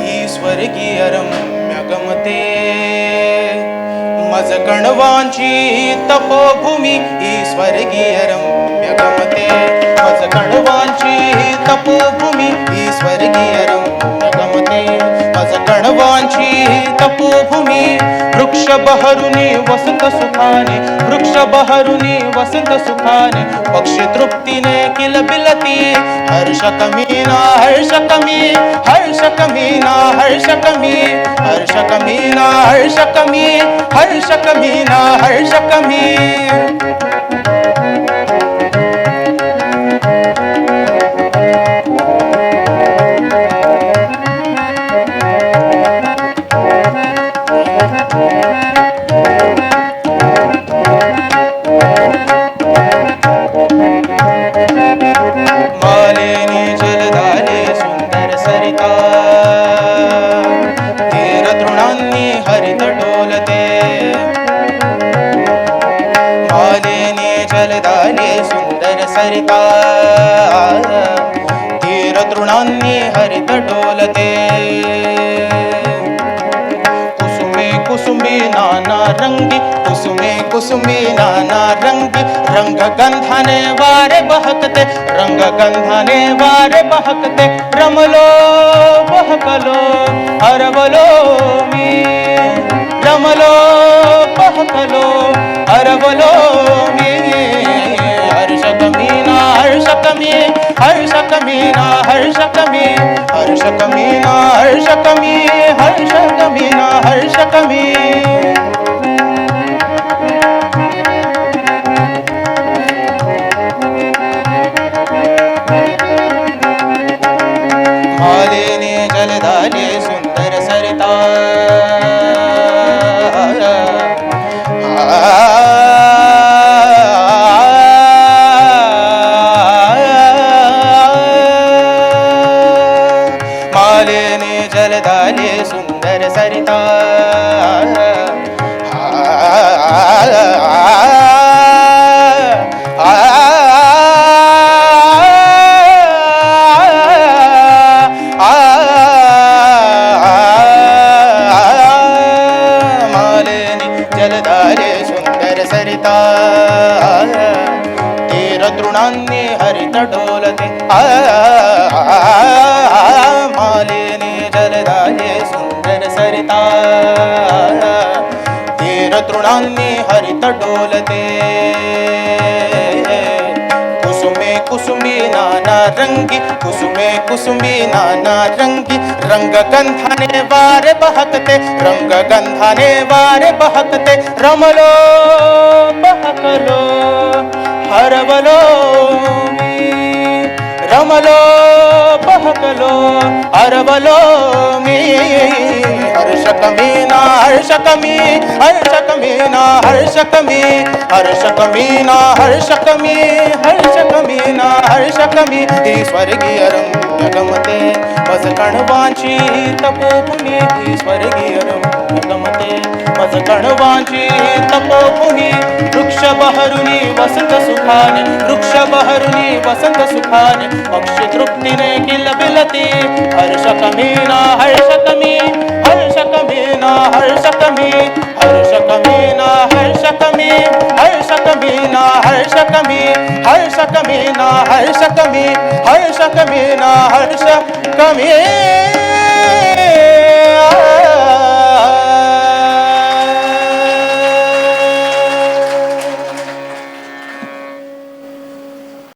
ही स्वर्गीय रम्य गमते मज कणवांची तपोभूमी, ही स्वर्गीय रम्य गमते मज कणवांची तपोभूमी, ही स्वर्गीय रम्य गमते मज कणवांची तपोभूमी. वृक्ष बहरुनी वसंत सुखाने, वृक्ष बहरुनी वसंत सुखाने, पक्षी तृप्तीने किलबिलती. हर्ष कमीना हर्ष कमी, हर्ष कमीना हर्ष कमी, हर्ष कमीना हर्ष कमी, हर्ष कमीना हर्ष कमी. मालिनी जलधारे सुंदर सरिता, तीर तृणांनी हरित डोलते. मालिनी जलधारे सुंदर सरिता, तीर तृणांनी हरित डोलते. कुसुमे कुसुमे नाना रंगी, कुसुमे कुसुमे नाना रंगी, रंग गंधाने वारे बहकते, रंग गंधाने वारे बहकते. रमलो बहकलो हरवलो मी, रमलो बहकलो हरवलो मी. हर्ष कमीना हर्ष कमी, हर्ष कमीना हर्ष कमी, हर्ष कमीना हर्ष कमी, हर्ष कमीना हर्ष कमी. मालिनी जलधारे सुंदर सरिता, मालिनी जलधारे सुंदर सरिता. जलधारे सुंदर सरिता, तीर तृणांनी हरित डोलते. मालिनी जलधारे सुंदर सरिता, तीर तृणांनी हरित डोलते. कुसुमे कुसुमी नाना रंगी, कुसुमे कुसुमी नाना रंगी, रंग गंधाने वारे बहकते, रंग गंधाने वारे बहकते. रमलो बहकलो हरवलो मी, रमलो बहकलो हरवलो मी. हर्ष कमीना हर्ष कमी, हर्ष कमीना हर्ष कमी, हर्ष कमीना हर्ष कमी, हर्ष कमीना हर्ष कमी. ही स्वर्गीय रम्य गमते मज कणवांची तपोभूमी, ही स्वर्गीय रम्य गमते मज कणवांची तपोभूमी. वृक्ष बहरुनी वसंत सुखाने, वृक्ष बहरुनी वसंत सुखाने, पक्षी तृप्तीने किलबिलती. हर्ष कमीना हर्ष कमी, हर्ष कमीना हर्ष कमी, हर्ष कमीना हर्ष कमी, हर्ष कमीना हर्ष कमी, हर्ष कमीना हर्ष कमी, हर्ष कमीना हर्ष कमी.